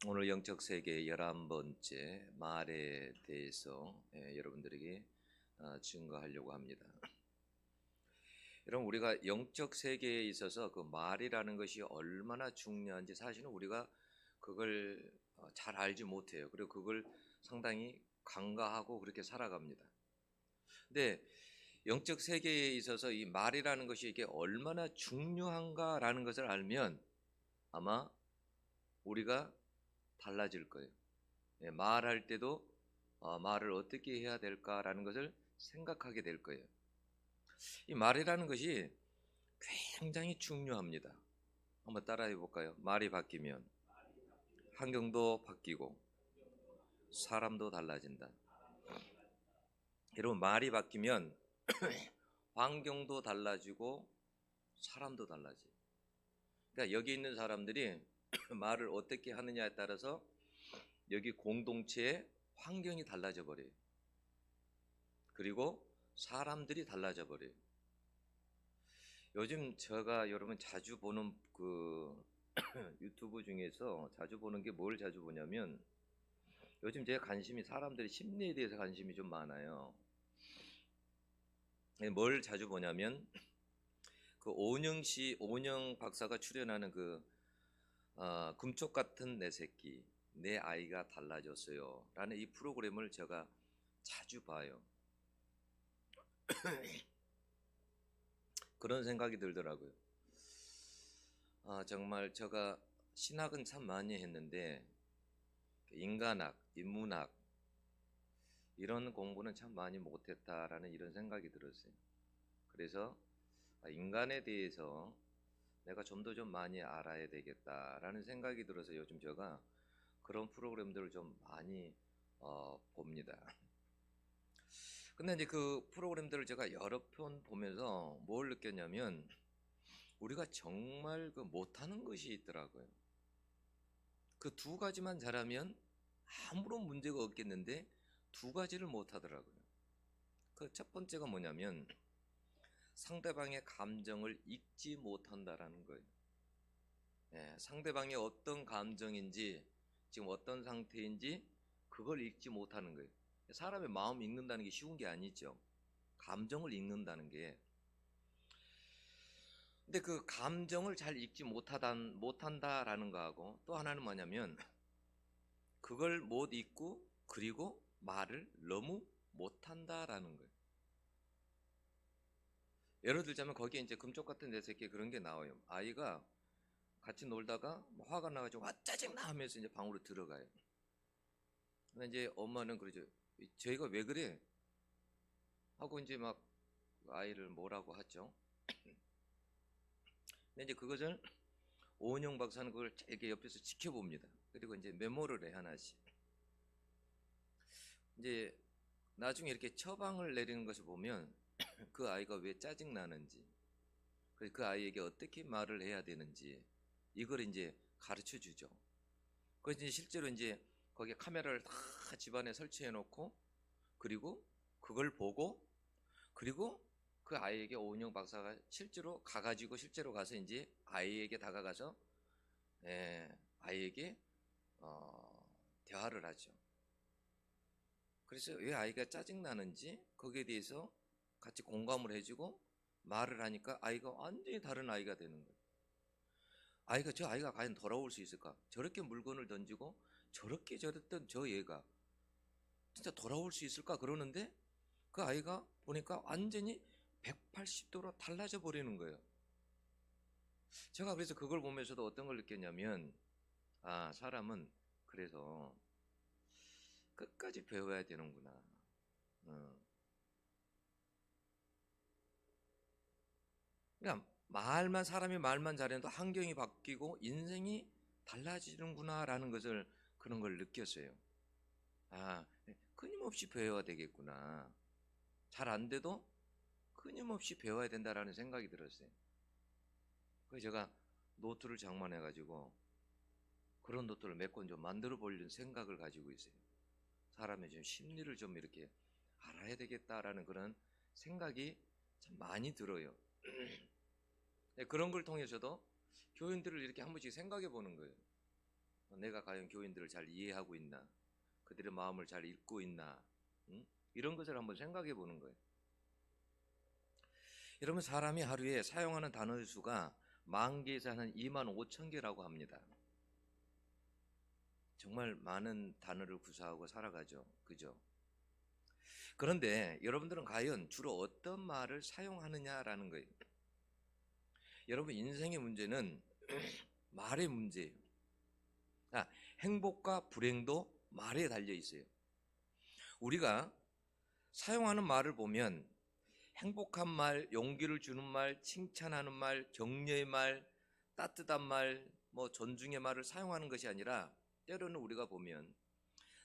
오늘 영적 세계의 11번째 말에 대해서 여러분들에게 증거하려고 합니다. 여러분, 우리가 영적 세계에 있어서 그 말이라는 것이 얼마나 중요한지 사실은 우리가 그걸 잘 알지 못해요. 그리고 그걸 상당히 간과하고 그렇게 살아갑니다. 근데 영적 세계에 있어서 이 말이라는 것이 이게 얼마나 중요한가라는 것을 알면 아마 우리가 달라질 거예요. 말할 때도 말을 어떻게 해야 될까라는 것을 생각하게 될 거예요. 이 말이라는 것이 굉장히 중요합니다. 한번 따라해 볼까요? 말이 바뀌면 환경도 바뀌고 사람도 달라진다. 여러분, 말이 바뀌면 환경도 달라지고 사람도 달라져요. 그러니까 여기 있는 사람들이 말을 어떻게 하느냐에 따라서 여기 공동체의 환경이 달라져 버려요. 그리고 사람들이 달라져 버려요. 요즘 제가 여러분 자주 보는 그 유튜브 중에서 자주 보는 게 뭘 자주 보냐면, 요즘 제 관심이 사람들의 심리에 대해서 관심이 좀 많아요. 뭘 자주 보냐면 그 오은영 박사가 출연하는 그 금쪽 같은 내 새끼, 내 아이가 달라졌어요 라는 이 프로그램을 제가 자주 봐요. 그런 생각이 들더라고요. 정말 제가 신학은 참 많이 했는데 인간학, 인문학 이런 공부는 참 많이 못했다라는 이런 생각이 들었어요. 그래서 인간에 대해서 내가 좀 더 좀 많이 알아야 되겠다라는 생각이 들어서 요즘 제가 그런 프로그램들을 좀 많이 봅니다. 근데 이제 그 프로그램들을 제가 여러 편 보면서 뭘 느꼈냐면 우리가 정말 그 못하는 것이 있더라고요. 그 두 가지만 잘하면 아무런 문제가 없겠는데 두 가지를 못하더라고요. 그 첫 번째가 뭐냐면 상대방의 감정을 읽지 못한다라는 거예요. 상대방이 어떤 감정인지 지금 어떤 상태인지 그걸 읽지 못하는 거예요. 사람의 마음 읽는다는 게 쉬운 게 아니죠. 감정을 읽는다는 게. 근데 그 감정을 잘 읽지 못한다라는 거하고 또 하나는 뭐냐면 그걸 못 읽고 그리고 말을 너무 못한다라는 거예요. 예를 들자면 거기에 이제 금쪽 같은 내 새끼 그런 게 나와요. 아이가 같이 놀다가 뭐 화가 나가지고 짜증나 하면서 이제 방으로 들어가요. 근데 이제 엄마는 그러죠. 저희가 왜 그래? 하고 이제 막 아이를 뭐라고 하죠. 근데 이제 그것을 오은영 박사는 그걸 이렇게 옆에서 지켜봅니다. 그리고 이제 메모를 해 하나씩. 이제 나중에 이렇게 처방을 내리는 것을 보면 그 아이가 왜 짜증 나는지, 그 아이에게 어떻게 말을 해야 되는지 이걸 이제 가르쳐 주죠. 그래서 이제 실제로 이제 거기에 카메라를 다 집안에 설치해 놓고 그리고 그걸 보고 그리고 그 아이에게 오은영 박사가 실제로 가가지고 실제로 가서 이제 아이에게 다가가서 아이에게 대화를 하죠. 그래서 왜 아이가 짜증 나는지 거기에 대해서 같이 공감을 해주고 말을 하니까 아이가 완전히 다른 아이가 되는 거예요. 저 아이가 과연 돌아올 수 있을까? 저렇게 물건을 던지고 저렇게 저랬던 저 얘가 진짜 돌아올 수 있을까? 그러는데 그 아이가 보니까 완전히 180도로 달라져 버리는 거예요. 제가 그래서 그걸 보면서도 어떤 걸 느꼈냐면 사람은 그래서 끝까지 배워야 되는구나. 어. 그러니까 사람이 말만 잘해도 환경이 바뀌고 인생이 달라지는구나라는 것을 그런 걸 느꼈어요. 끊임없이 배워야 되겠구나. 잘 안 돼도 끊임없이 배워야 된다라는 생각이 들었어요. 그래서 제가 노트를 장만해 가지고 그런 노트를 몇 권 좀 만들어 보려는 생각을 가지고 있어요. 사람의 좀 심리를 좀 이렇게 알아야 되겠다라는 그런 생각이 참 많이 들어요. 그런 걸 통해서도 교인들을 이렇게 한 번씩 생각해 보는 거예요. 내가 과연 교인들을 잘 이해하고 있나? 그들의 마음을 잘 읽고 있나? 응? 이런 것을 한번 생각해 보는 거예요. 여러분, 사람이 하루에 사용하는 단어의 수가 10,000개에서 한 25,000개라고 합니다. 정말 많은 단어를 구사하고 살아가죠. 그죠? 그런데 여러분들은 과연 주로 어떤 말을 사용하느냐라는 거예요. 여러분, 인생의 문제는 말의 문제예요. 행복과 불행도 말에 달려 있어요. 우리가 사용하는 말을 보면 행복한 말, 용기를 주는 말, 칭찬하는 말, 격려의 말, 따뜻한 말, 존중의 말을 사용하는 것이 아니라 때로는 우리가 보면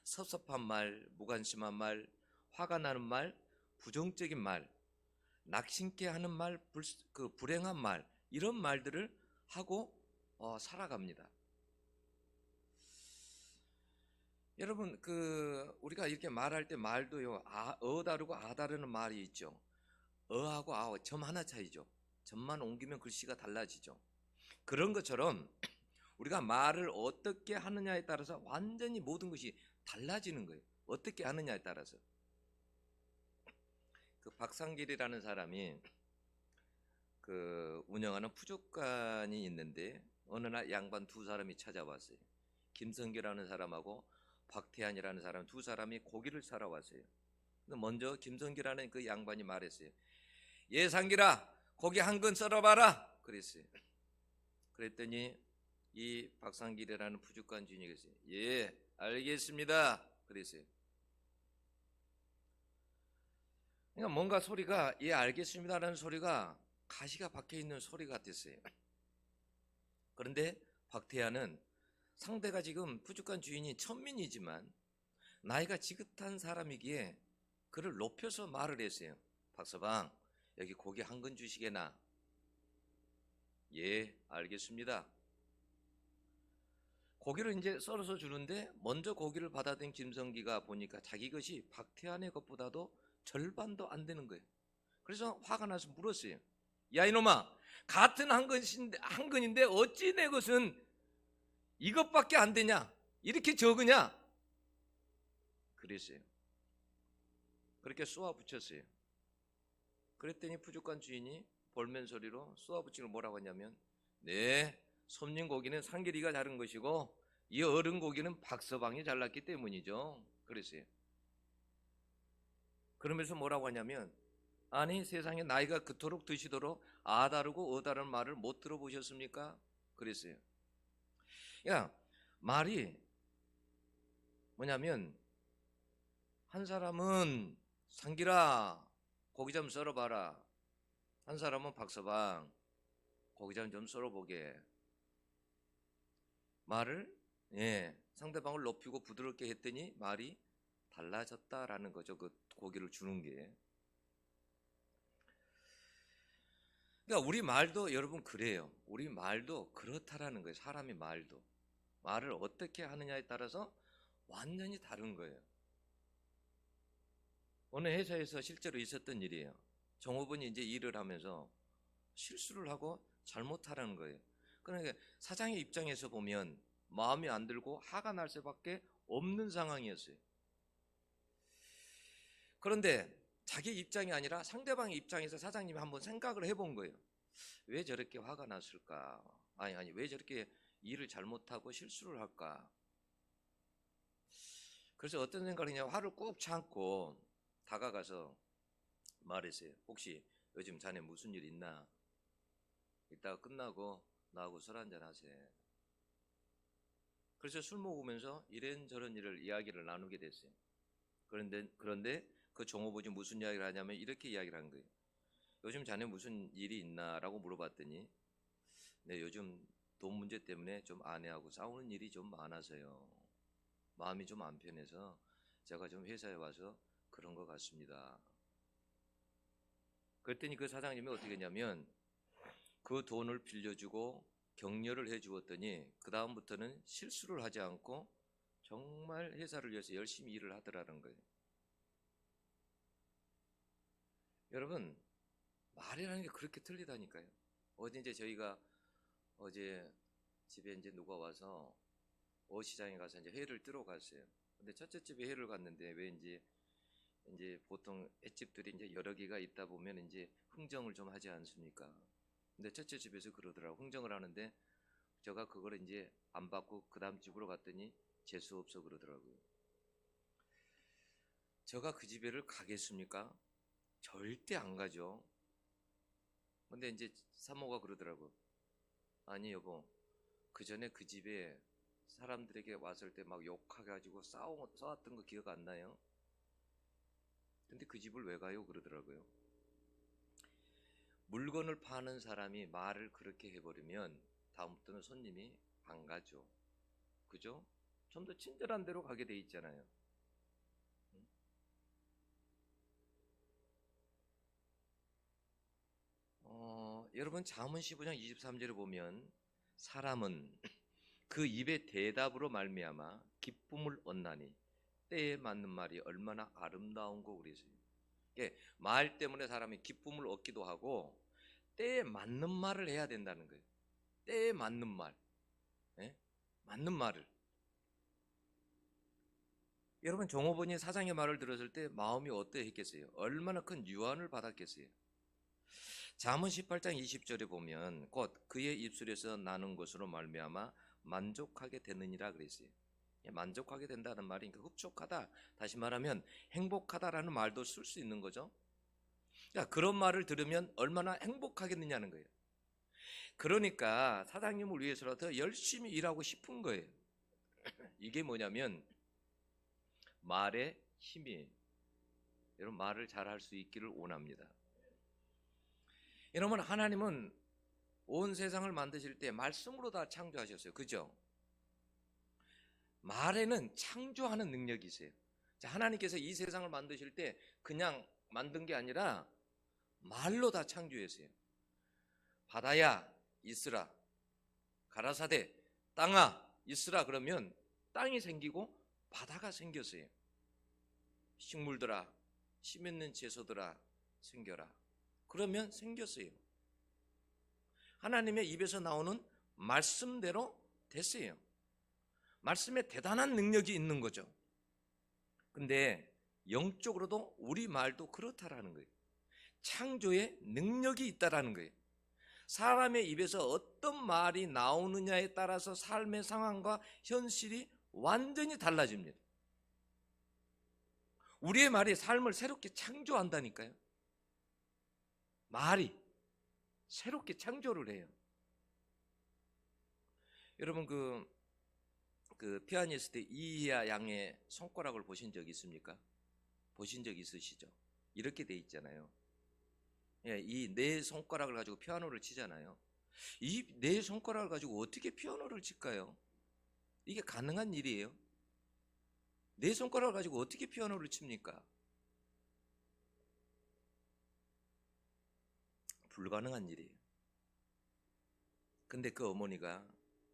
섭섭한 말, 무관심한 말, 화가 나는 말, 부정적인 말, 낙심케 하는 말, 불행한 말, 이런 말들을 하고 살아갑니다. 여러분, 우리가 이렇게 말할 때 말도요, 어 다르고 아 다르는 말이 있죠. 어하고 아와 점 하나 차이죠. 점만 옮기면 글씨가 달라지죠. 그런 것처럼 우리가 말을 어떻게 하느냐에 따라서 완전히 모든 것이 달라지는 거예요. 어떻게 하느냐에 따라서. 박상길이라는 사람이 운영하는 푸주간이 있는데 어느 날 양반 두 사람이 찾아왔어요. 김성기라는 사람하고 박태환이라는 사람, 두 사람이 고기를 사러 왔어요. 먼저 김성기라는 그 양반이 말했어요. 예, 상길아, 고기 한 근 썰어봐라. 그랬어요. 그랬더니 이 박상길이라는 푸주간 주인이 그랬어요. 예, 알겠습니다. 그랬어요. 그러니까 뭔가 소리가 예, 알겠습니다라는 소리가 가시가 박혀 있는 소리 같았어요. 그런데 박태환은 상대가 지금 푸주간 주인이 천민이지만 나이가 지긋한 사람이기에 그를 높여서 말을 했어요. 박서방, 여기 고기 한 근 주시게나. 예, 알겠습니다. 고기를 이제 썰어서 주는데 먼저 고기를 받아든 김성기가 보니까 자기 것이 박태환의 것보다도 절반도 안 되는 거예요. 그래서 화가 나서 물었어요. 야, 이놈아, 같은 한 근인데 어찌 내 것은 이것밖에 안 되냐? 이렇게 적으냐? 그랬어요. 그렇게 쏘아 붙였어요. 그랬더니 푸주간 주인이 볼멘 소리로 쏘아 붙이고 뭐라고 하냐면, 네, 솜님 고기는 상길이가 자른 것이고 이 어른 고기는 박서방이 잘랐기 때문이죠. 그랬어요. 그러면서 뭐라고 하냐면, 아니, 세상에 나이가 그토록 드시도록 아 다르고 어 다른 말을 못 들어보셨습니까? 그랬어요. 야, 말이 뭐냐면 한 사람은 상길아 고기 좀 썰어봐라. 한 사람은 박서방 고기 좀 썰어보게. 말을 상대방을 높이고 부드럽게 했더니 말이 달라졌다라는 거죠. 그 고기를 주는 게. 그러니까 우리 말도 여러분 그래요. 우리 말도 그렇다라는 거예요. 사람의 말도. 말을 어떻게 하느냐에 따라서 완전히 다른 거예요. 어느 회사에서 실제로 있었던 일이에요. 종업원이 이제 일을 하면서 실수를 하고 잘못하라는 거예요. 그러니까 사장의 입장에서 보면 마음이 안 들고 화가 날 수밖에 없는 상황이었어요. 그런데 자기 입장이 아니라 상대방의 입장에서 사장님이 한번 생각을 해본 거예요. 왜 저렇게 화가 났을까? 아니 왜 저렇게 일을 잘못하고 실수를 할까? 그래서 어떤 생각을 했냐, 화를 꾹 참고 다가가서 말했어요. 혹시 요즘 자네 무슨 일 있나? 이따가 끝나고 나하고 술 한잔 하세요. 그래서 술 먹으면서 이런저런 일을 이야기를 나누게 됐어요. 그런데 그 종업원이 무슨 이야기를 하냐면 이렇게 이야기를 한 거예요. 요즘 자네 무슨 일이 있나? 라고 물어봤더니 네, 요즘 돈 문제 때문에 좀 아내하고 싸우는 일이 좀 많아서요. 마음이 좀 안 편해서 제가 좀 회사에 와서 그런 것 같습니다. 그랬더니 그 사장님이 어떻게 했냐면 그 돈을 빌려주고 격려를 해주었더니 그 다음부터는 실수를 하지 않고 정말 회사를 위해서 열심히 일을 하더라는 거예요. 여러분, 말이라는 게 그렇게 틀리다니까요. 어제 이제 저희가 어제 집에 이제 누가 와서 어시장에 가서 이제 회를 뜨러 갔어요. 근데 첫째 집에 회를 갔는데 왠지 이제 보통 횟집들이 이제 여러 개가 있다 보면 이제 흥정을 좀 하지 않습니까? 근데 첫째 집에서 그러더라고. 흥정을 하는데 제가 그걸 이제 안 받고 그 다음 집으로 갔더니 재수 없어 그러더라고요. 제가 그 집에를 가겠습니까? 절대 안 가죠. 근데 이제 사모가 그러더라고. 아니 여보, 그 전에 그 집에 사람들에게 왔을 때 막 욕해가지고 싸웠던 거 기억 안 나요? 근데 그 집을 왜 가요? 그러더라고요. 물건을 파는 사람이 말을 그렇게 해버리면 다음부터는 손님이 안 가죠. 그죠? 좀 더 친절한 데로 가게 돼 있잖아요. 여러분 잠언 15장 23절에 보면 사람은 그 입의 대답으로 말미암아 기쁨을 얻나니 때에 맞는 말이 얼마나 아름다운고 그랬어요. 말 때문에 사람이 기쁨을 얻기도 하고 때에 맞는 말을 해야 된다는 거예요. 때에 맞는 말, 예? 맞는 말을. 여러분 종업원이 사장의 말을 들었을 때 마음이 어떠했겠어요? 얼마나 큰 유안을 받았겠어요? 잠언 18장 20절에 보면 곧 그의 입술에서 나는 것으로 말미암아 만족하게 되느니라 그랬어요. 만족하게 된다는 말이 흡족하다. 다시 말하면 행복하다라는 말도 쓸 수 있는 거죠. 그러니까 그런 말을 들으면 얼마나 행복하겠느냐는 거예요. 그러니까 사장님을 위해서라도 열심히 일하고 싶은 거예요. 이게 뭐냐면 말의 힘이에요. 여러분 말을 잘할 수 있기를 원합니다. 여러분 하나님은 온 세상을 만드실 때 말씀으로 다 창조하셨어요. 그죠? 말에는 창조하는 능력이 있어요. 자, 하나님께서 이 세상을 만드실 때 그냥 만든 게 아니라 말로 다 창조했어요. 바다야 있으라, 가라사대 땅아 있으라 그러면 땅이 생기고 바다가 생겼어요. 식물들아 씨 맺는 채소들아 생겨라 그러면 생겼어요. 하나님의 입에서 나오는 말씀대로 됐어요. 말씀에 대단한 능력이 있는 거죠. 근데 영적으로도 우리 말도 그렇다라는 거예요. 창조의 능력이 있다라는 거예요. 사람의 입에서 어떤 말이 나오느냐에 따라서 삶의 상황과 현실이 완전히 달라집니다. 우리의 말이 삶을 새롭게 창조한다니까요. 말이 새롭게 창조를 해요. 여러분 그 피아니스트 이희아 양의 손가락을 보신 적 있습니까? 보신 적 있으시죠? 이렇게 돼 있잖아요. 예, 이 네 손가락을 가지고 피아노를 치잖아요. 이 네 손가락을 가지고 어떻게 피아노를 칠까요? 이게 가능한 일이에요? 네 손가락을 가지고 어떻게 피아노를 칩니까? 불가능한 일이에요. 근데 그 어머니가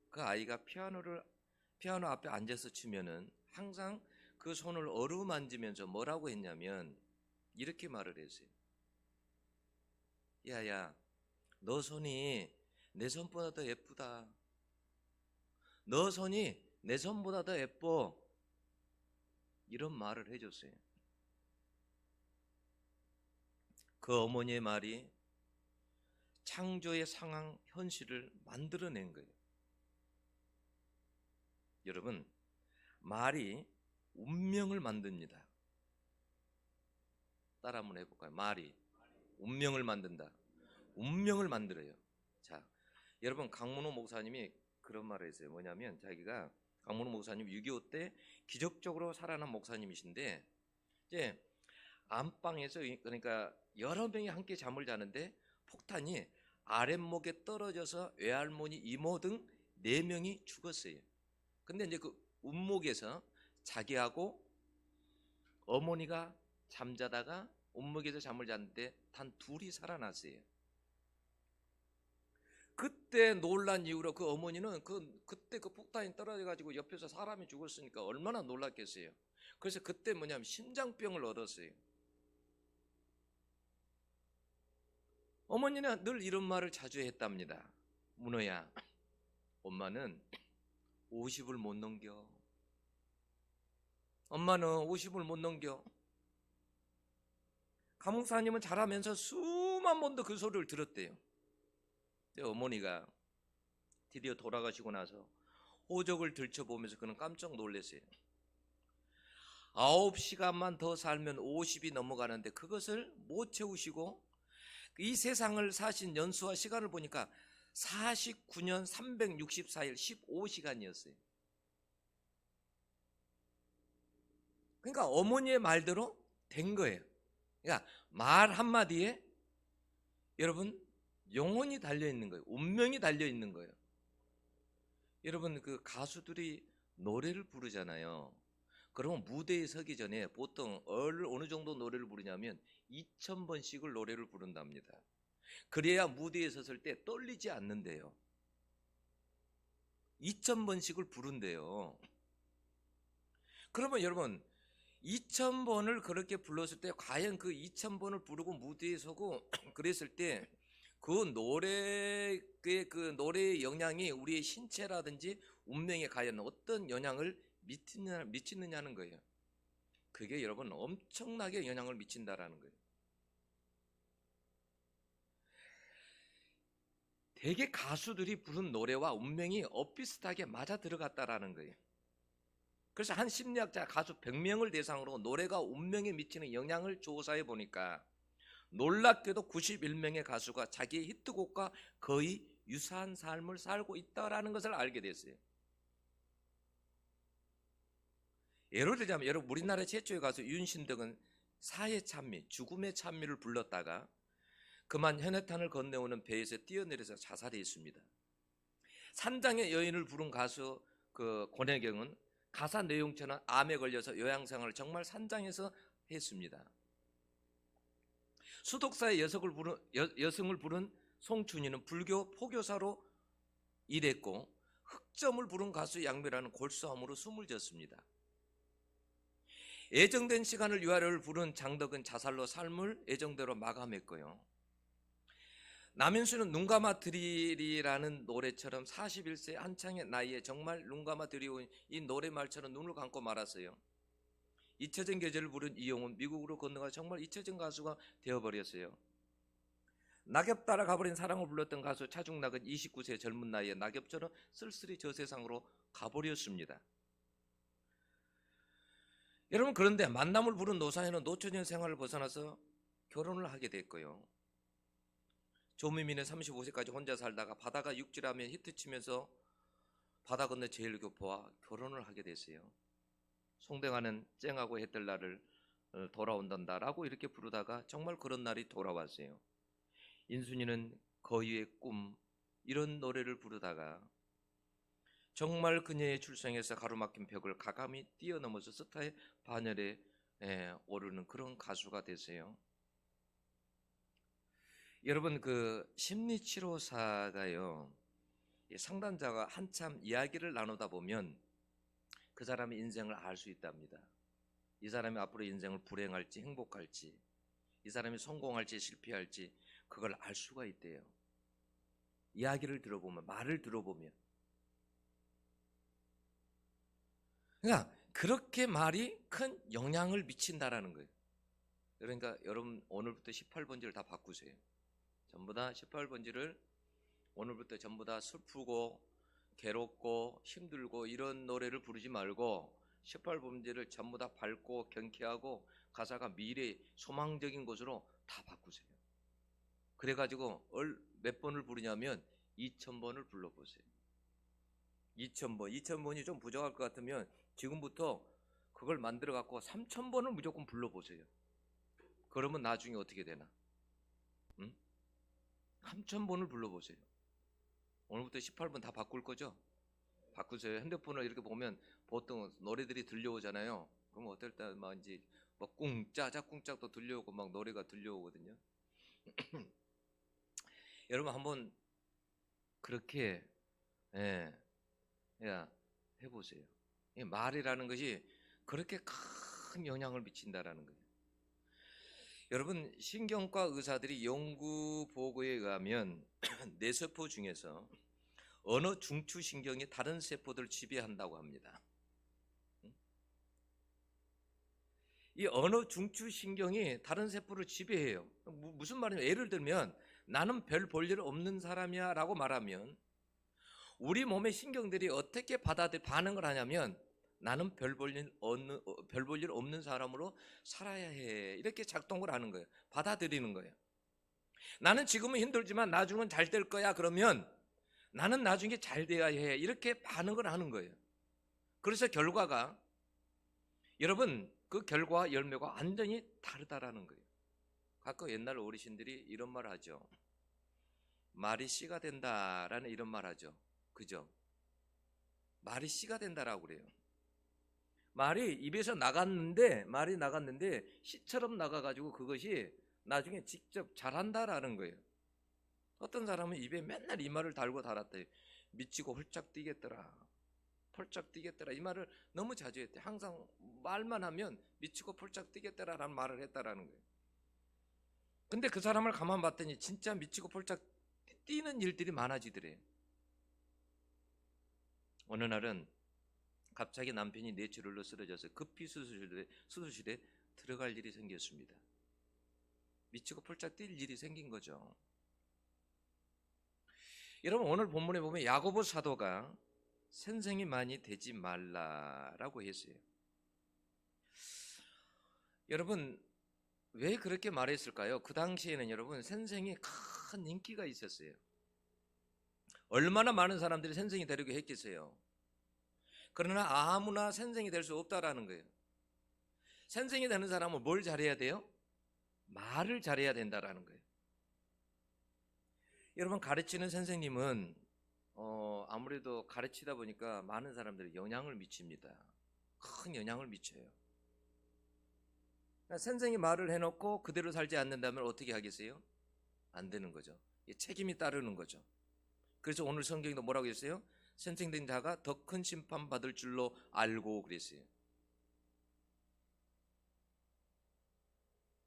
그 아이가 피아노 앞에 앉아서 치면은 항상 그 손을 어루만지면서 뭐라고 했냐면 이렇게 말을 했어요. 야야, 너 손이 내 손보다 더 예쁘다. 너 손이 내 손보다 더 예뻐. 이런 말을 해줬어요. 그 어머니의 말이 창조의 상황, 현실을 만들어낸 거예요. 여러분, 말이 운명을 만듭니다. 따라 한번 해볼까요? 말이 운명을 만든다. 운명을 만들어요. 자, 여러분 강문호 목사님이 그런 말을 했어요. 뭐냐면 자기가 강문호 목사님 6.25 때 기적적으로 살아난 목사님이신데 이제 안방에서 그러니까 여러 명이 함께 잠을 자는데 폭탄이 아랫목에 떨어져서 외할머니, 이모 등 4명이 죽었어요. 근데 이제 그 운목에서 자기하고 어머니가 잠자다가 운목에서 잠을 잤는데 단 둘이 살아났어요. 그때 놀란 이후로 그 어머니는 그때 그 폭탄이 떨어져 가지고 옆에서 사람이 죽었으니까 얼마나 놀랐겠어요. 그래서 그때 뭐냐면 심장병을 얻었어요. 어머니는 늘 이런 말을 자주 했답니다. 문호야, 엄마는 50을 못 넘겨. 엄마는 50을 못 넘겨. 감옥사님은 자라면서 수만 번도 그 소리를 들었대요. 근데 어머니가 드디어 돌아가시고 나서 호적을 들춰보면서 그는 깜짝 놀랐어요. 9시간만 더 살면 50이 넘어가는데 그것을 못 채우시고 이 세상을 사신 연수와 시간을 보니까 49년 364일 15시간이었어요. 그러니까 어머니의 말대로 된 거예요. 그러니까 말 한마디에 여러분 영혼이 달려있는 거예요. 운명이 달려있는 거예요. 여러분 그 가수들이 노래를 부르잖아요. 그러면 무대에 서기 전에 보통 어느 정도 노래를 부르냐면 2000번씩을 노래를 부른답니다. 그래야 무대에 섰을 때 떨리지 않는데요. 2000번씩을 부른대요. 그러면 여러분 2000번을 그렇게 불렀을 때 과연 그 2000번을 부르고 무대에 서고 그랬을 때 그 노래의 영향이 우리의 신체라든지 운명에 과연 어떤 영향을 미치느냐는 거예요. 그게 여러분 엄청나게 영향을 미친다라는 거예요. 대개 가수들이 부른 노래와 운명이 엇비슷하게 맞아 들어갔다라는 거예요. 그래서 한 심리학자 가수 100명을 대상으로 노래가 운명에 미치는 영향을 조사해 보니까 놀랍게도 91명의 가수가 자기의 히트곡과 거의 유사한 삶을 살고 있다라는 것을 알게 됐어요. 예를 들자면 여러분 우리나라 최초의 가수 윤신덕은 사의 찬미, 죽음의 찬미를 불렀다가 그만 현해탄을 건너오는 배에서 뛰어내려서 자살했습니다. 산장의 여인을 부른 가수 권혜경은 가사 내용처럼 암에 걸려서 요양생활을 정말 산장에서 했습니다. 수독사의 여성을 부른 송춘희는 불교 포교사로 일했고 흑점을 부른 가수 양미라는 골수암으로 숨을 졌습니다. 애정된 시간을 유아를 부른 장덕은 자살로 삶을 애정대로 마감했고요. 남현수는 눈 감아 드리리라는 노래처럼 41세 한창의 나이에 정말 눈 감아 드리온 이 노래말처럼 눈을 감고 말았어요. 잊혀진 계절을 부른 이용은 미국으로 건너가 정말 잊혀진 가수가 되어버렸어요. 낙엽 따라 가버린 사랑을 불렀던 가수 차중락은 29세 젊은 나이에 낙엽처럼 쓸쓸히 저 세상으로 가버렸습니다. 여러분 그런데 만남을 부른 노사연은 노처녀 생활을 벗어나서 결혼을 하게 됐고요. 조미민은 35세까지 혼자 살다가 바다가 육지라면 히트치면서 바다 건너 제일교포와 결혼을 하게 됐어요. 송대관은 쨍하고 해뜰 날을 돌아온단다라고 이렇게 부르다가 정말 그런 날이 돌아왔어요. 인순이는 거위의 꿈 이런 노래를 부르다가 정말 그녀의 출생에서 가로막힌 벽을 가감히 뛰어넘어서 스타의 반열에 오르는 그런 가수가 됐어요. 여러분 그 심리치료사가요 상담자가 한참 이야기를 나누다 보면 그 사람의 인생을 알 수 있답니다. 이 사람이 앞으로 인생을 불행할지 행복할지 이 사람이 성공할지 실패할지 그걸 알 수가 있대요. 이야기를 들어보면 말을 들어보면 그러니까 그렇게 말이 큰 영향을 미친다라는 거예요. 그러니까 여러분 오늘부터 18번지를 다 바꾸세요. 전부 다 18번지를 오늘부터 전부 다 슬프고 괴롭고 힘들고 이런 노래를 부르지 말고 18번지를 전부 다 밝고 경쾌하고 가사가 미래 소망적인 것으로 다 바꾸세요. 그래가지고 몇 번을 부르냐면 2000번을 불러보세요. 2000번이 좀 부족할 것 같으면 지금부터 그걸 만들어 갖고 3000번을 무조건 불러보세요. 그러면 나중에 어떻게 되나? 3000번을 불러보세요. 오늘부터 18번 다 바꿀 거죠? 바꾸세요. 핸드폰을 이렇게 보면 보통 노래들이 들려오잖아요. 그럼 어떨 때 막 이제 막 꿍짜작 꿍짝도 들려오고 막 노래가 들려오거든요. 여러분 한번 그렇게 해보세요. 말이라는 것이 그렇게 큰 영향을 미친다라는 거예요. 여러분 신경과 의사들이 연구 보고에 의하면 뇌세포 중에서 언어 중추신경이 다른 세포들을 지배한다고 합니다. 이 언어 중추신경이 다른 세포를 지배해요. 무슨 말이냐면 예를 들면 나는 별 볼 일 없는 사람이야 라고 말하면 우리 몸의 신경들이 어떻게 반응을 하냐면 나는 별 볼 일 없는 사람으로 살아야 해 이렇게 작동을 하는 거예요. 받아들이는 거예요. 나는 지금은 힘들지만 나중은 잘 될 거야 그러면 나는 나중에 잘 돼야 해 이렇게 반응을 하는 거예요. 그래서 결과가 여러분 그 결과와 열매가 완전히 다르다라는 거예요. 가끔 옛날 어르신들이 이런 말 하죠. 말이 씨가 된다라는 이런 말 하죠. 그죠? 말이 씨가 된다라고 그래요. 말이 입에서 말이 나갔는데 씨처럼 나가가지고 그것이 나중에 직접 자란다라는 거예요. 어떤 사람은 입에 맨날 이 말을 달고 달았다. 미치고 홀짝 뛰겠더라. 펄쩍 뛰겠더라. 이 말을 너무 자주 했대. 항상 말만 하면 미치고 펄쩍 뛰겠더라라는 말을 했다라는 거예요. 근데 그 사람을 가만 봤더니 진짜 미치고 펄쩍 뛰는 일들이 많아지더래. 어느 날은 갑자기 남편이 뇌출혈로 쓰러져서 급히 수술실에 들어갈 일이 생겼습니다. 미치고 펄쩍 뛸 일이 생긴 거죠. 여러분 오늘 본문에 보면 야고보 사도가 선생이 많이 되지 말라라고 했어요. 여러분 왜 그렇게 말했을까요? 그 당시에는 여러분 선생이 큰 인기가 있었어요. 얼마나 많은 사람들이 선생이 되려고 했겠어요. 그러나 아무나 선생이 될 수 없다라는 거예요. 선생이 되는 사람은 뭘 잘해야 돼요? 말을 잘해야 된다라는 거예요. 여러분 가르치는 선생님은 아무래도 가르치다 보니까 많은 사람들이 영향을 미칩니다. 큰 영향을 미쳐요. 그러니까 선생이 말을 해놓고 그대로 살지 않는다면 어떻게 하겠어요? 안 되는 거죠. 책임이 따르는 거죠. 그래서 오늘 성경도 뭐라고 했어요? 선생된 자가 더 큰 심판 받을 줄로 알고 그랬어요.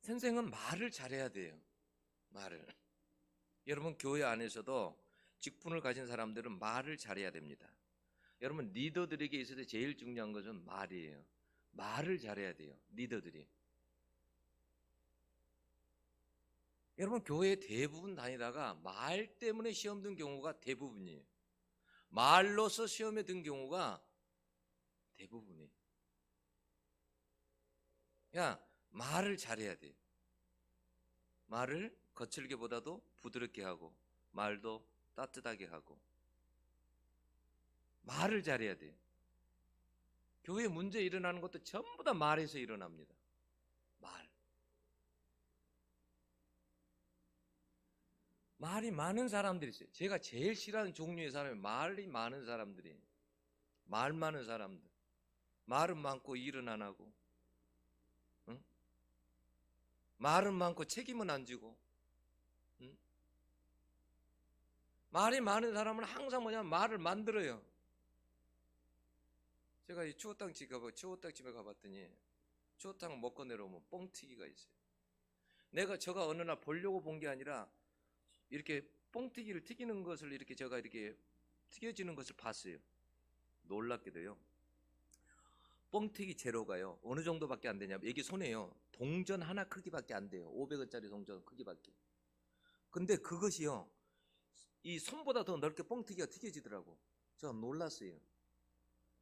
선생은 말을 잘해야 돼요. 말을. 여러분 교회 안에서도 직분을 가진 사람들은 말을 잘해야 됩니다. 여러분 리더들에게 있어서 제일 중요한 것은 말이에요. 말을 잘해야 돼요. 리더들이. 여러분 교회 대부분 다니다가 말 때문에 시험 든 경우가 대부분이에요. 말로서 시험에 든 경우가 대부분이에요. 야, 말을 잘해야 돼요. 말을 거칠게보다도 부드럽게 하고 말도 따뜻하게 하고 말을 잘해야 돼요. 교회에 문제 일어나는 것도 전부 다 말에서 일어납니다. 말이 많은 사람들이 있어요. 제가 제일 싫어하는 종류의 사람이 말이 많은 사람들이에요. 말 많은 사람들. 말은 많고 일은 안 하고, 응? 말은 많고 책임은 안 지고, 응? 말이 많은 사람은 항상 뭐냐면 말을 만들어요. 제가 이 추어탕집에 가봤더니 추어탕 먹고 내려오면 뻥튀기가 있어요. 제가 어느 날 보려고 본 게 아니라 이렇게 뻥튀기를 튀기는 것을 제가 이렇게 튀겨지는 것을 봤어요. 놀랍게도요. 뻥튀기 재료가요. 어느 정도밖에 안 되냐면 이게 손에요. 동전 하나 크기밖에 안 돼요. 500원짜리 동전 크기밖에. 근데 그것이요. 이 손보다 더 넓게 뻥튀기가 튀겨지더라고. 저 놀랐어요.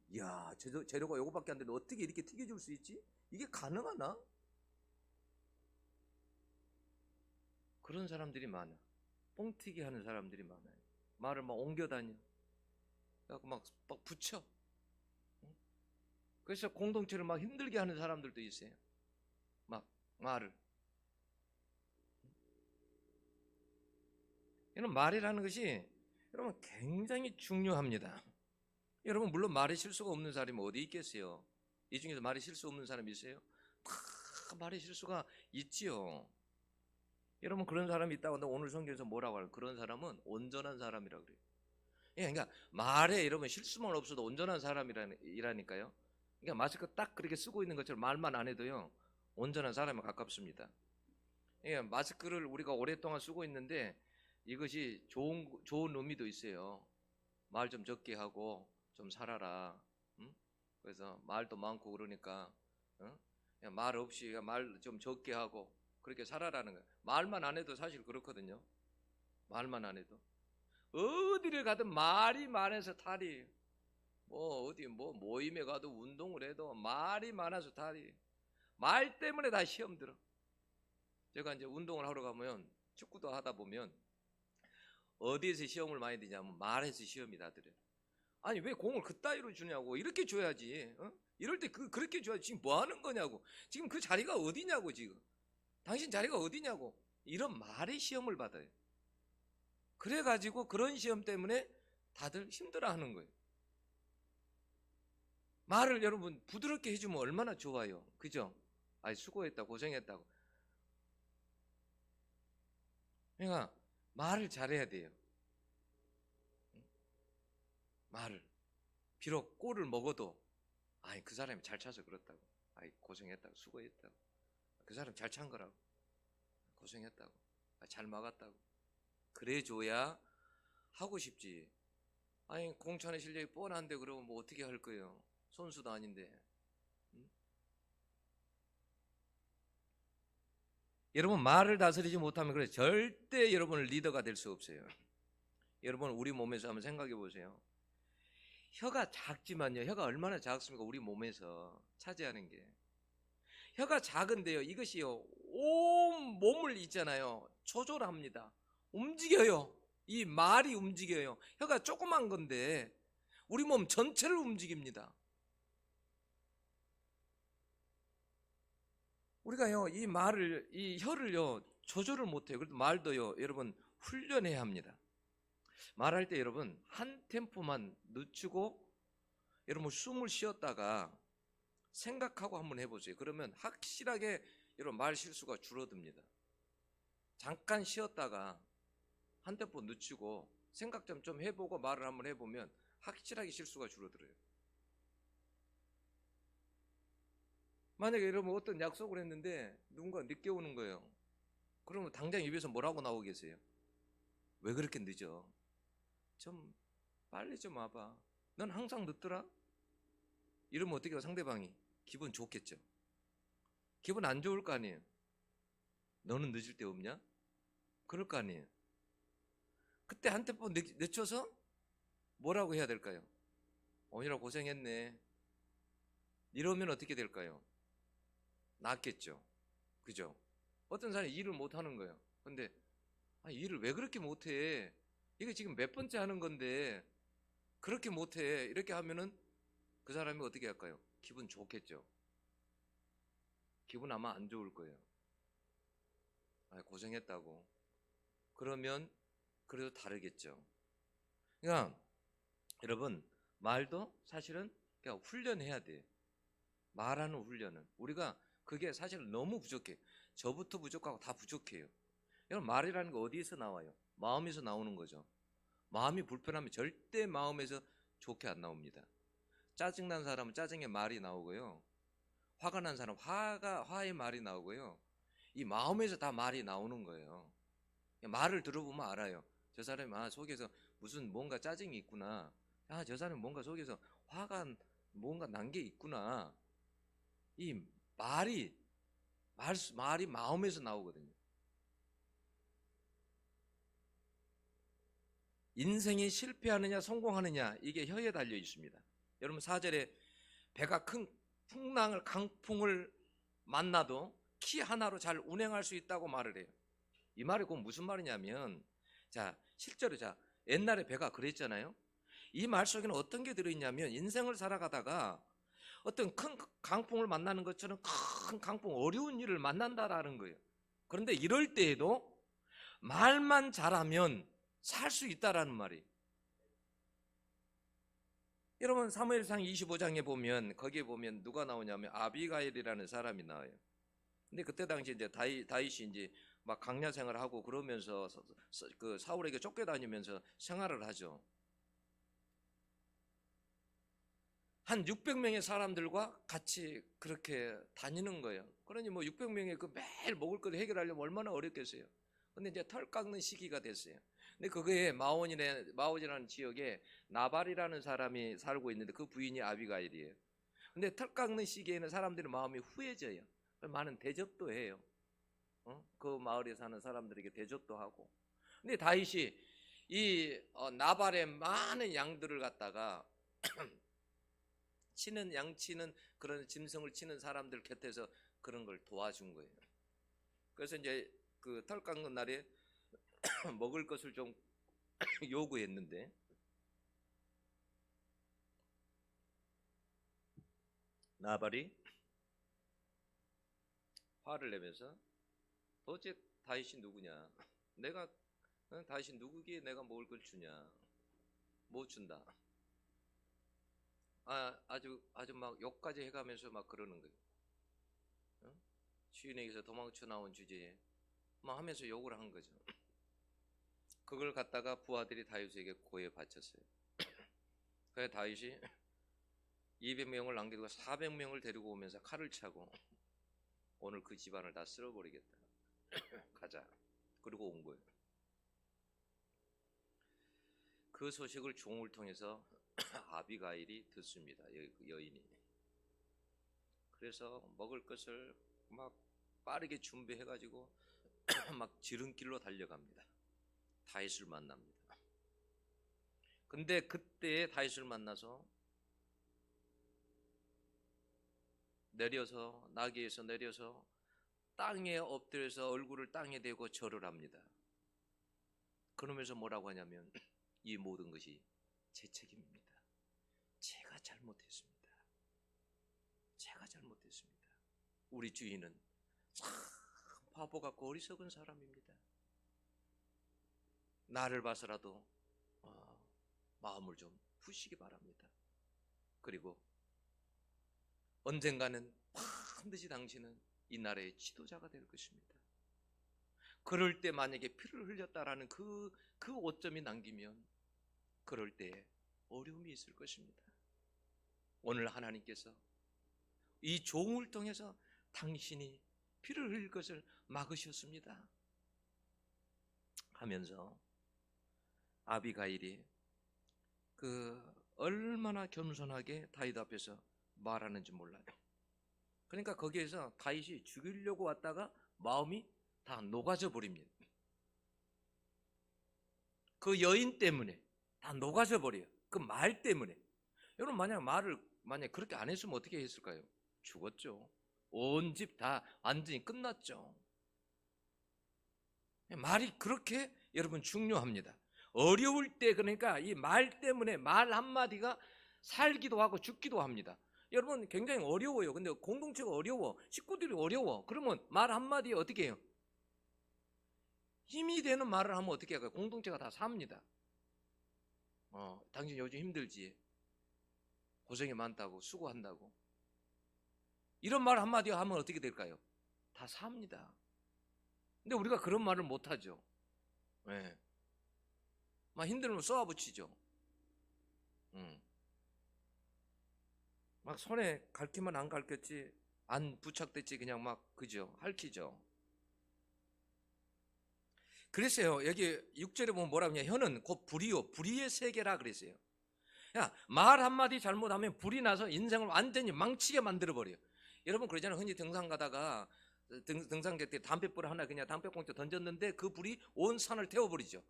이야, 재료가 이거밖에 안 되는데 어떻게 이렇게 튀겨줄 수 있지? 이게 가능하나? 그런 사람들이 많아. 뻥튀기 하는 사람들이 많아요. 말을 막 옮겨 다녀. 그래갖고 막 붙여. 그래서 공동체를 막 힘들게 하는 사람들도 있어요. 막 말을. 이런 말이라는 것이 여러분 굉장히 중요합니다. 여러분 물론 말에 실수가 없는 사람이 어디 있겠어요? 이 중에서 말에 실수 없는 사람이 있어요? 다 말에 실수가 있지요. 여러분 그런 사람이 있다고 한다. 오늘 성경에서 뭐라고 하는 그런 사람은 온전한 사람이라고 그래요. 그러니까 말에 여러분 실수만 없어도 온전한 사람이라니까요. 그러니까 마스크 딱 그렇게 쓰고 있는 것처럼 말만 안 해도요 온전한 사람에 가깝습니다. 마스크를 우리가 오랫동안 쓰고 있는데 이것이 좋은 의미도 있어요. 말 좀 적게 하고 좀 살아라. 응? 그래서 말도 많고 그러니까 응? 그냥 말 없이 말 좀 적게 하고 그렇게 살아라는 거예요. 말만 안 해도 사실 그렇거든요. 말만 안 해도 어디를 가든 말이 많아서 탈이. 뭐 어디 뭐 모임에 가도 운동을 해도 말이 많아서 탈이. 말 때문에 다 시험 들어. 제가 이제 운동을 하러 가면 축구도 하다 보면 어디에서 시험을 많이 드냐면 말에서 시험이 다 들어요. 아니 왜 공을 그따위로 주냐고. 이렇게 줘야지. 어? 이럴 때 그렇게 줘야지. 지금 뭐 하는 거냐고. 지금 그 자리가 어디냐고. 지금 당신 자리가 어디냐고. 이런 말의 시험을 받아요. 그래가지고 그런 시험 때문에 다들 힘들어하는 거예요. 말을 여러분 부드럽게 해주면 얼마나 좋아요. 그죠? 아이 수고했다 고생했다고. 그러니까 말을 잘해야 돼요. 말을 비록 꼴을 먹어도 아이 그 사람이 잘 차서 그렇다고. 아이 고생했다고 수고했다고. 그 사람 잘 찬 거라고. 고생했다고. 잘 막았다고. 그래줘야 하고 싶지. 아니 공찬의 실력이 뻔한데 그러면 뭐 어떻게 할 거예요. 선수도 아닌데. 응? 여러분 말을 다스리지 못하면 그래 절대 여러분은 리더가 될 수 없어요. 여러분 우리 몸에서 한번 생각해 보세요. 혀가 작지만요. 혀가 얼마나 작습니까? 우리 몸에서 차지하는 게. 혀가 작은데요. 이것이요. 온 몸을 있잖아요. 조절합니다. 움직여요. 이 말이 움직여요. 혀가 조그만 건데 우리 몸 전체를 움직입니다. 우리가요, 이 말을, 이 혀를요, 조절을 못해요. 그래도 말도요, 여러분, 훈련해야 합니다. 말할 때 여러분, 한 템포만 늦추고, 여러분, 숨을 쉬었다가 생각하고 한번 해보세요. 그러면 확실하게 여러분, 말 실수가 줄어듭니다. 잠깐 쉬었다가 한 템포 늦추고 생각 좀 해보고 말을 한번 해보면 확실하게 실수가 줄어들어요. 만약에 여러분 어떤 약속을 했는데 누군가 늦게 오는 거예요. 그러면 당장 입에서 뭐라고 나오고 계세요? 왜 그렇게 늦어? 좀 빨리 좀 와봐. 넌 항상 늦더라? 이러면 어떻게 해요? 상대방이 기분 좋겠죠. 기분 안 좋을 거 아니에요. 너는 늦을 때 없냐? 그럴 거 아니에요. 그때 한 템포 늦춰서 뭐라고 해야 될까요? 오늘아 고생했네. 이러면 어떻게 될까요? 낫겠죠. 그죠? 어떤 사람이 일을 못 하는 거예요. 근데 일을 왜 그렇게 못해? 이거 지금 몇 번째 하는 건데 그렇게 못해. 이렇게 하면은 그 사람이 어떻게 할까요? 기분 좋겠죠. 기분 아마 안 좋을 거예요. 고생했다고. 그러면 그래도 다르겠죠. 그러니까 여러분 말도 사실은 그냥 훈련해야 돼요. 말하는 훈련은 우리가 그게 사실 너무 부족해. 저부터 부족하고 다 부족해요. 여러분 말이라는 거 어디에서 나와요? 마음에서 나오는 거죠. 마음이 불편하면 절대 마음에서 좋게 안 나옵니다. 짜증난 사람은 짜증의 말이 나오고요. 화가 난 사람은 화의 말이 나오고요. 이 마음에서 다 말이 나오는 거예요. 말을 들어보면 알아요. 저 사람이 속에서 무슨 뭔가 짜증이 있구나. 저 사람이 뭔가 속에서 화가 뭔가 난 게 있구나. 이 말이 마음에서 나오거든요. 인생이 실패하느냐 성공하느냐 이게 혀에 달려 있습니다. 여러분 4절에 배가 큰 강풍을 만나도 키 하나로 잘 운행할 수 있다고 말을 해요. 이 말이 곧 무슨 말이냐면 실제로 옛날에 배가 그랬잖아요. 이 말 속에는 어떤 게 들어있냐면 인생을 살아가다가 어떤 큰 강풍을 만나는 것처럼 큰 강풍 어려운 일을 만난다라는 거예요. 그런데 이럴 때에도 말만 잘하면 살 수 있다라는 말이에요. 여러분 사무엘상 25장에 보면 거기에 보면 누가 나오냐면 아비가일이라는 사람이 나와요. 근데 그때 당시 이제 다윗이 이제 막 강야 생활을 하고 그러면서 그 사울에게 쫓겨다니면서 생활을 하죠. 한 600명의 사람들과 같이 그렇게 다니는 거예요. 그러니 뭐 600명의 그 매일 먹을 걸 해결하려면 얼마나 어렵겠어요. 근데 이제 털 깎는 시기가 됐어요. 근데 그거에 마온이라는 지역에 나발이라는 사람이 살고 있는데 그 부인이 아비가일이에요. 근데 털 깎는 시기에는 사람들의 마음이 후해져요. 많은 대접도 해요. 그 마을에 사는 사람들에게 대접도 하고. 근데 다윗이 이 나발의 많은 양들을 갖다가 양치는 그런 짐승을 치는 사람들 곁에서 그런 걸 도와준 거예요. 그래서 이제 그 털 깎는 날에 먹을 것을 좀 요구했는데 나발이 화를 내면서 도대체 다윗이 누구냐? 내가 다윗이 누구기에 내가 먹을 걸 주냐? 못 준다. 아주 막 욕까지 해가면서 막 그러는 거예요. 주인에게서 도망쳐 나온 주제에 막 하면서 욕을 한 거죠. 그걸 갖다가 부하들이 다윗에게 고해 바쳤어요. 그래서 다윗이 200명을 남기고 400명을 데리고 오면서 칼을 차고 오늘 그 집안을 다 쓸어버리겠다. 가자. 그리고 온 거예요. 그 소식을 종을 통해서 아비가일이 듣습니다. 여인이. 그래서 먹을 것을 막 빠르게 준비해가지고 막 지름길로 달려갑니다. 다윗을 만납니다. 근데 그때 다윗을 만나서 나귀에서 내려서 땅에 엎드려서 얼굴을 땅에 대고 절을 합니다. 그러면서 뭐라고 하냐면 이 모든 것이 제 책임입니다. 제가 잘못했습니다. 우리 주인은 참 바보 같고 어리석은 사람입니다. 나를 봐서라도 마음을 좀 푸시기 바랍니다. 그리고 언젠가는 반드시 당신은 이 나라의 지도자가 될 것입니다. 그럴 때 만약에 피를 흘렸다라는 그 오점이 남기면 그럴 때 어려움이 있을 것입니다. 오늘 하나님께서 이 종을 통해서 당신이 피를 흘릴 것을 막으셨습니다 하면서 아비가일이 얼마나 겸손하게 다윗 앞에서 말하는지 몰라요. 그러니까 거기에서 다윗이 죽이려고 왔다가 마음이 다 녹아져 버립니다. 그 여인 때문에 다 녹아져 버려요. 그 말 때문에. 여러분 만약 그렇게 안 했으면 어떻게 했을까요? 죽었죠. 온 집 다 완전히 끝났죠. 말이 그렇게 여러분 중요합니다. 어려울 때 그러니까 이 말 때문에 말 한마디가 살기도 하고 죽기도 합니다. 여러분 굉장히 어려워요. 근데 공동체가 어려워. 식구들이 어려워. 그러면 말 한마디에 어떻게 해요? 힘이 되는 말을 하면 어떻게 할까요? 공동체가 다 삽니다. 당신 요즘 힘들지? 고생이 많다고 수고한다고 이런 말 한마디 하면 어떻게 될까요? 다 삽니다. 근데 우리가 그런 말을 못하죠. 네. 막 힘들면 쏘아붙이죠. 막 손에 갈기만 안 갈겼지 안 부착됐지 그냥 막 그죠? 핥히죠. 그랬어요. 여기 6절에 보면 뭐라고 하냐? 혀는 곧 불이요 불의의 세계라 그랬어요. 야, 말 한마디 잘못하면 불이 나서 인생을 완전히 망치게 만들어버려요. 여러분 그러잖아요. 흔히 등산 가다가 등산객 담뱃불 하나 그냥 담배꽁초 던졌는데 그 불이 온 산을 태워버리죠.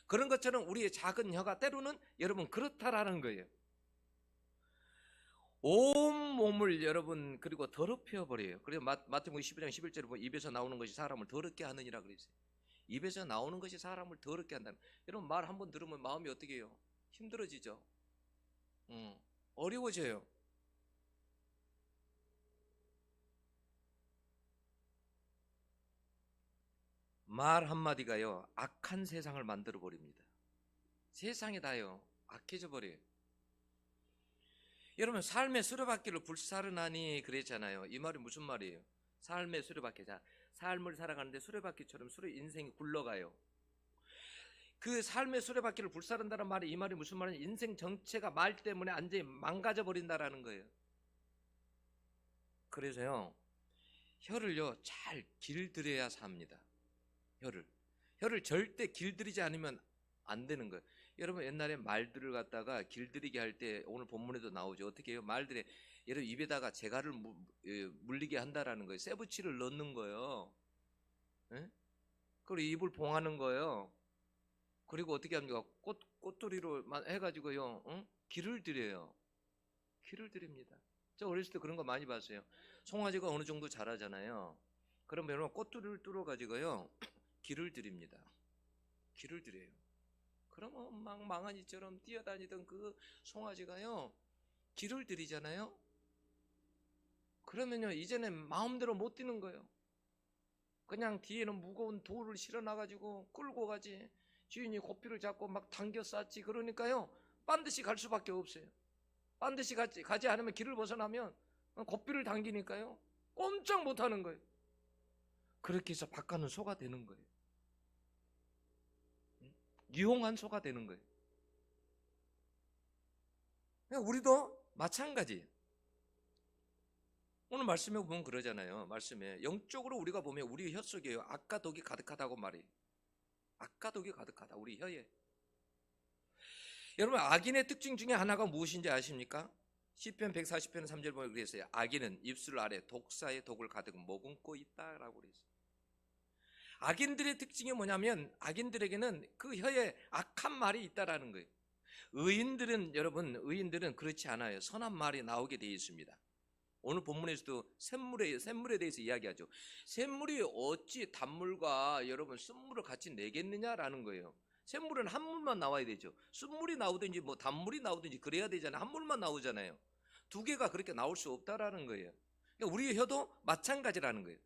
그런 것처럼 우리의 작은 혀가 때로는 여러분 그렇다라는 거예요. 온 몸을 여러분 그리고 더럽혀 버려요. 그래서 마태복음 15장 11절에 보면 입에서 나오는 것이 사람을 더럽게 하느니라 그랬어요. 입에서 나오는 것이 사람을 더럽게 한다는. 여러분 말 한번 들으면 마음이 어떻게 해요? 힘들어지죠. 어려워져요. 말 한마디가요 악한 세상을 만들어 버립니다. 세상이 다요 악해져 버려요. 여러분 삶의 수레바퀴를 불사르나니 그랬잖아요. 이 말이 무슨 말이에요? 삶의 수레바퀴. 자, 삶을 살아가는데 수레바퀴처럼 인생이 굴러가요. 그 삶의 수레바퀴를 불사른다는 말이 이 말이 무슨 말이냐? 인생 전체가 말 때문에 완전히 망가져 버린다라는 거예요. 그래서요 혀를요 잘 길들여야 삽니다. 혀를 절대 길들이지 않으면 안 되는 거예요. 여러분 옛날에 말들을 갖다가 길들이게 할 때 오늘 본문에도 나오죠. 어떻게 해요? 말들의 여러분 입에다가 재갈을 물리게 한다라는 거예요. 쇠붙이를 넣는 거예요. 예? 그리고 입을 봉하는 거예요. 그리고 어떻게 합니까? 꽃돌이로 해가지고요, 응? 길을 들여요. 길을 들입니다. 저 어렸을 때 그런 거 많이 봤어요. 송아지가 어느 정도 자라잖아요. 그러면 여러분 꽃돌이를 뚫어가지고요, 길을 들입니다. 길을 들여요. 그러면 막 망아지처럼 뛰어다니던 그 송아지가요, 길을 들이잖아요. 그러면요, 이제는 마음대로 못 뛰는 거예요. 그냥 뒤에는 무거운 돌을 실어놔가지고 끌고 가지. 주인이 고삐를 잡고 막 당겨 쌌지. 그러니까요, 반드시 갈 수밖에 없어요. 반드시 가지 않으면 길을 벗어나면 고삐를 당기니까요, 꼼짝 못하는 거예요. 그렇게 해서 바깥은 소가 되는 거예요. 유용한 소가 되는 거예요. 우리도 마찬가지. 오늘 말씀에 보면 그러잖아요. 말씀에 영적으로 우리가 보면 우리 혀 속에요, 악과 독이 가득하다고 말해요. 악과 독이 가득하다, 우리 혀에. 여러분 악인의 특징 중에 하나가 무엇인지 아십니까? 시편 140편 3절 보면 그랬어요. 악인은 입술 아래 독사의 독을 가득 머금고 있다라고 그랬어요. 악인들의 특징이 뭐냐면 악인들에게는 그 혀에 악한 말이 있다라는 거예요. 의인들은 그렇지 않아요. 선한 말이 나오게 되어 있습니다. 오늘 본문에서도 샘물에 대해서 이야기하죠. 샘물이 어찌 단물과 여러분 쓴물을 같이 내겠느냐라는 거예요. 샘물은 한 물만 나와야 되죠. 쓴물이 나오든지 뭐 단물이 나오든지 그래야 되잖아요. 한 물만 나오잖아요. 두 개가 그렇게 나올 수 없다라는 거예요. 그러니까 우리의 혀도 마찬가지라는 거예요.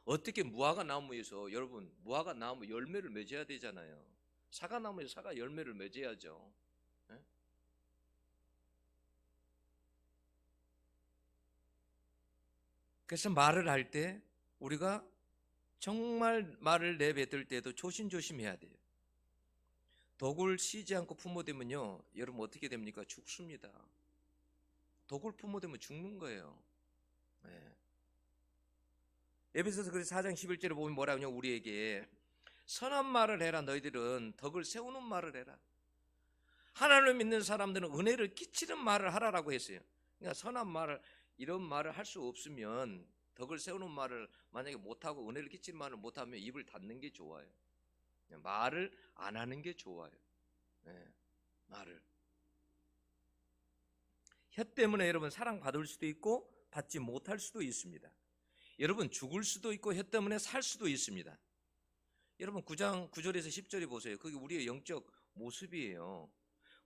어떻게 무화과 나무에서 여러분 무화과 나무 열매를 맺어야 되잖아요. 사과 나무에서 사과 열매를 맺어야죠. 네? 그래서 말을 할 때 우리가 정말 말을 내뱉을 때도 조심조심해야 돼요. 독을 쉬지 않고 품어대면요, 여러분 어떻게 됩니까? 죽습니다. 독을 품어대면 죽는 거예요. 네. 에베소서 4장 11절에 보면 뭐라 하냐, 우리에게 선한 말을 해라. 너희들은 덕을 세우는 말을 해라. 하나님을 믿는 사람들은 은혜를 끼치는 말을 하라라고 했어요. 그러니까 선한 말을, 이런 말을 할 수 없으면, 덕을 세우는 말을 만약에 못하고 은혜를 끼치는 말을 못하면 입을 닫는 게 좋아요. 말을 안 하는 게 좋아요. 네, 말을. 혀 때문에 여러분 사랑받을 수도 있고 받지 못할 수도 있습니다. 여러분 죽을 수도 있고 혀 때문에 살 수도 있습니다. 여러분 9장 9절에서 10절에 보세요. 그게 우리의 영적 모습이에요.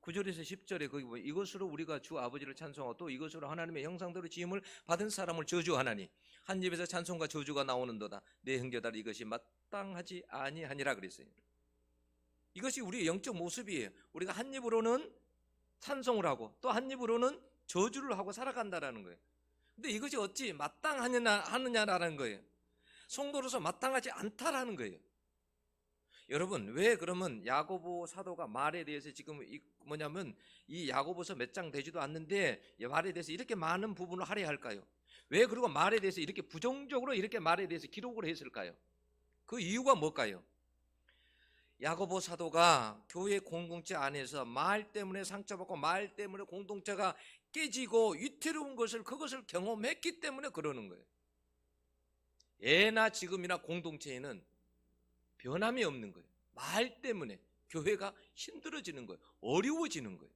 9절에서 10절에 거기 보면 이것으로 우리가 주 아버지를 찬송하고 또 이것으로 하나님의 형상대로 지음을 받은 사람을 저주하나니 한 입에서 찬송과 저주가 나오는도다. 내 형제들 이것이 마땅하지 아니하니라 그랬어요. 이것이 우리의 영적 모습이에요. 우리가 한 입으로는 찬송을 하고 또 한 입으로는 저주를 하고 살아간다라는 거예요. 근데 이것이 어찌 마땅하느냐라는 거예요. 성도로서 마땅하지 않다라는 거예요. 여러분 왜 그러면 야고보 사도가 말에 대해서 지금 뭐냐면 이 야고보서 몇 장 되지도 않는데 말에 대해서 이렇게 많은 부분을 할애해야 할까요? 왜 그리고 말에 대해서 이렇게 부정적으로 이렇게 말에 대해서 기록을 했을까요? 그 이유가 뭘까요? 야고보 사도가 교회 공동체 안에서 말 때문에 상처받고 말 때문에 공동체가 깨지고 위태로운 그것을 경험했기 때문에 그러는 거예요. 예나 지금이나 공동체에는 변함이 없는 거예요. 말 때문에 교회가 힘들어지는 거예요. 어려워지는 거예요.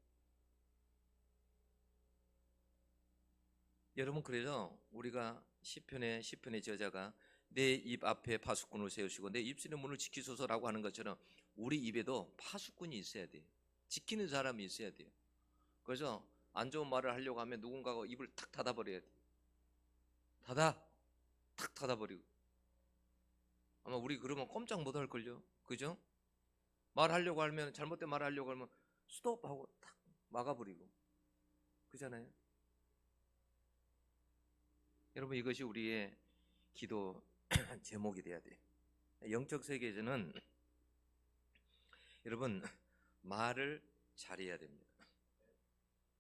여러분 그래서 우리가 시편의 저자가 내 입 앞에 파수꾼을 세우시고 내 입술의 문을 지키소서라고 하는 것처럼 우리 입에도 파수꾼이 있어야 돼요. 지키는 사람이 있어야 돼요. 그래서 안 좋은 말을 하려고 하면 누군가가 입을 탁 닫아버려야 돼요. 탁 닫아버리고. 아마 우리 그러면 꼼짝 못할걸요. 그죠? 말하려고 하면 잘못된 말을 하려고 하면 스톱하고 탁 막아버리고 그잖아요. 여러분 이것이 우리의 기도 제목이 돼야 돼요. 영적 세계에서는 여러분 말을 잘해야 됩니다.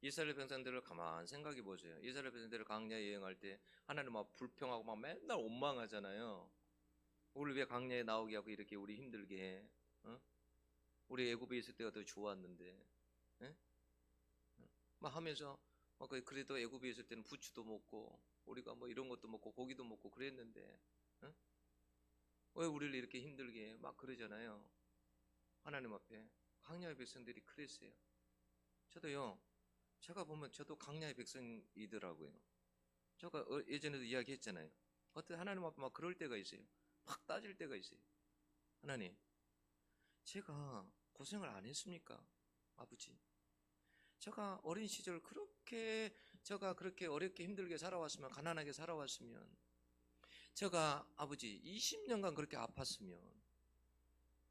이스라엘 백성들을 가만 생각해 보세요. 이스라엘 백성들을 광야에 여행할 때 하나님 막 불평하고 막 맨날 원망하잖아요. 우리 왜 광야에 나오게 하고 이렇게 우리 힘들게 해? 어? 우리 애굽에 있을 때가 더 좋았는데, 예? 막 하면서 그래도 애굽에 있을 때는 부추도 먹고 우리가 뭐 이런 것도 먹고 고기도 먹고 그랬는데, 예? 왜 우리를 이렇게 힘들게 막 그러잖아요. 하나님 앞에 광야의 백성들이 그랬어요. 저도요, 제가 보면 저도 광야의 백성이더라고요. 제가 예전에도 이야기했잖아요. 어떤 하나님 앞에 막 그럴 때가 있어요. 막 따질 때가 있어요. 하나님, 제가 고생을 안 했습니까? 아버지, 제가 어린 시절 그렇게 제가 그렇게 어렵게 힘들게 살아왔으면, 가난하게 살아왔으면, 제가 아버지 20년간 그렇게 아팠으면,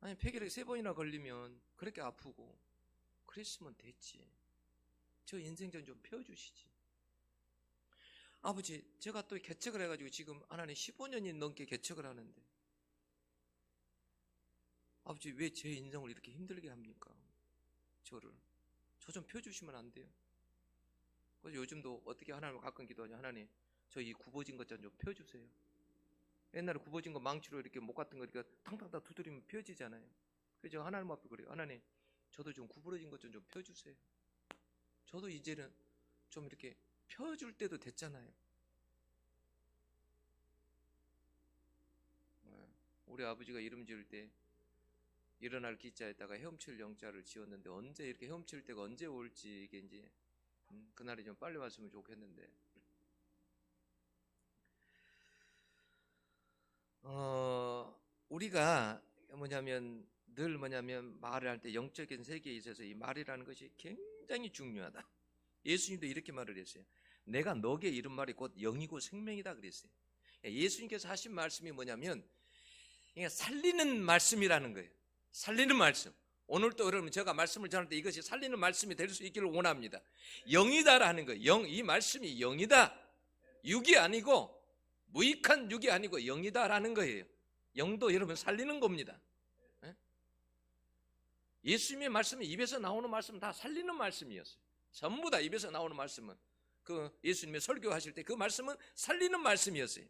아니 폐결핵 3번이나 걸리면 그렇게 아프고 그랬으면 됐지. 저 인생 좀 펴주시지. 아버지, 제가 또 개척을 해가지고 지금 하나님 15년이 넘게 개척을 하는데, 아버지 왜 제 인생을 이렇게 힘들게 합니까? 저를 저 좀 펴주시면 안 돼요? 그래서 요즘도 어떻게 하나님을 가끔 기도하냐, 하나님 저 이 굽어진 것 좀 펴주세요. 옛날에 굽어진 거 망치로 이렇게 목 같은 거 이렇게 탕탕탕 두드리면 펴지잖아요. 그래서 제가 하나님 앞에 그래요. 하나님, 저도 좀 구부러진 것 좀 펴주세요. 저도 이제는 좀 이렇게 펴줄 때도 됐잖아요. 우리 아버지가 이름 지을 때 일어날 기자에다가 헤엄칠 영자를 지었는데, 언제 이렇게 헤엄칠 때가 언제 올지, 이게 이제 그날이 좀 빨리 왔으면 좋겠는데, 우리가 늘 말을 할 때 영적인 세계에 있어서 이 말이라는 것이 굉장히 중요하다. 예수님도 이렇게 말을 했어요. 내가 너게 이른 말이 곧 영이고 생명이다 그랬어요. 예수님께서 하신 말씀이 뭐냐면, 그러니까 살리는 말씀이라는 거예요. 살리는 말씀. 오늘도 여러분 제가 말씀을 전할 때 이것이 살리는 말씀이 될 수 있기를 원합니다. 영이다라는 거예요. 이 말씀이 영이다. 육이 아니고, 무익한 육이 아니고 영이다라는 거예요. 영도 여러분 살리는 겁니다. 예수님의 말씀이 입에서 나오는 말씀은 다 살리는 말씀이었어요. 전부 다 입에서 나오는 말씀은, 그 예수님의 설교하실 때 그 말씀은 살리는 말씀이었어요.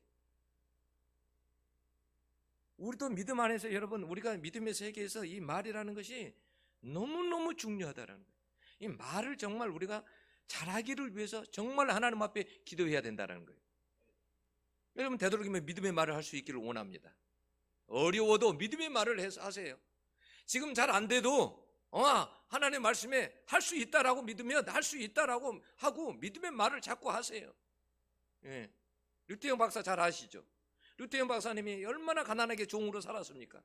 우리도 믿음 안에서 여러분, 우리가 믿음의 세계에서 이 말이라는 것이 너무너무 중요하다라는 거예요. 이 말을 정말 우리가 잘하기를 위해서 정말 하나님 앞에 기도해야 된다는 거예요. 여러분 되도록이면 믿음의 말을 할 수 있기를 원합니다. 어려워도 믿음의 말을 하세요. 지금 잘 안 돼도 하나님의 말씀에 할 수 있다라고 믿으면 할 수 있다라고 하고 믿음의 말을 자꾸 하세요. 예. 류태영 박사 잘 아시죠? 류태영 박사님이 얼마나 가난하게 종으로 살았습니까?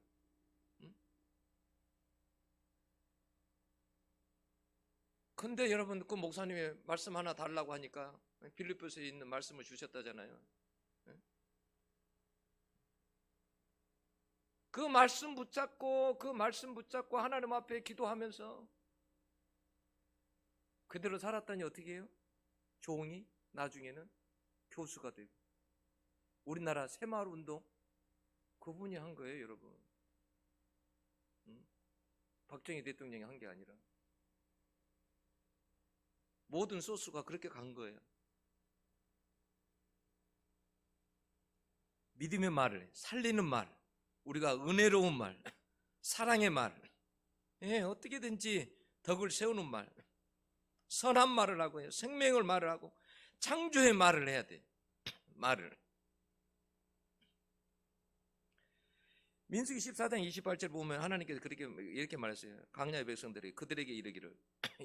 근데 여러분, 그 목사님이 말씀 하나 달라고 하니까 빌립보서에 있는 말씀을 주셨다잖아요. 그 말씀 붙잡고 하나님 앞에 기도하면서 그대로 살았더니 어떻게 해요? 종이 나중에는 교수가 되고, 우리나라 새마을 운동 그분이 한 거예요, 여러분. 박정희 대통령이 한 게 아니라 모든 소스가 그렇게 간 거예요. 믿음의 말을, 살리는 말, 우리가 은혜로운 말, 사랑의 말, 어떻게든지 덕을 세우는 말, 선한 말을 하고 생명을 말을 하고 창조의 말을 해야 돼. 말을. 민수기 14장 28절 보면 하나님께서 그렇게 이렇게 말했어요. 광야의 백성들이 그들에게 이르기를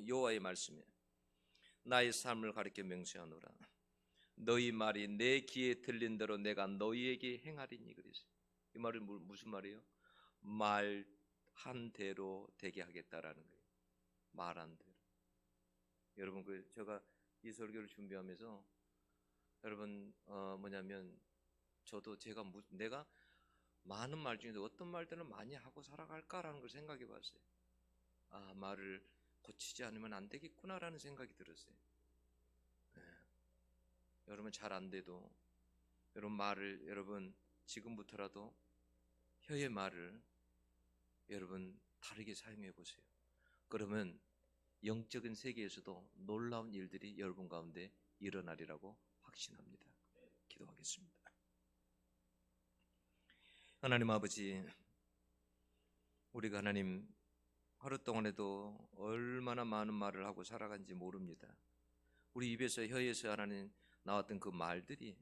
여호와의 말씀에 나의 삶을 가리켜 명시하노라. 너희 말이 내 귀에 들린 대로 내가 너희에게 행하리니 그랬어요. 이 말은 무슨 말이에요? 말한 대로 되게 하겠다라는 거예요. 말한 대로. 여러분, 제가 이 설교를 준비하면서 여러분 저도 내가 많은 말 중에서 어떤 말들을 많이 하고 살아갈까라는 걸 생각해 봤어요. 말을 고치지 않으면 안 되겠구나라는 생각이 들었어요. 여러분 잘 안 돼도 여러분 지금부터라도 혀의 말을 여러분 다르게 사용해 보세요. 그러면 영적인 세계에서도 놀라운 일들이 여러분 가운데 일어나리라고 확신합니다. 기도하겠습니다. 하나님 아버지, 우리가 하나님 하루 동안에도 얼마나 많은 말을 하고 살아간지 모릅니다. 우리 입에서 혀에서 하나님 나왔던 그 말들이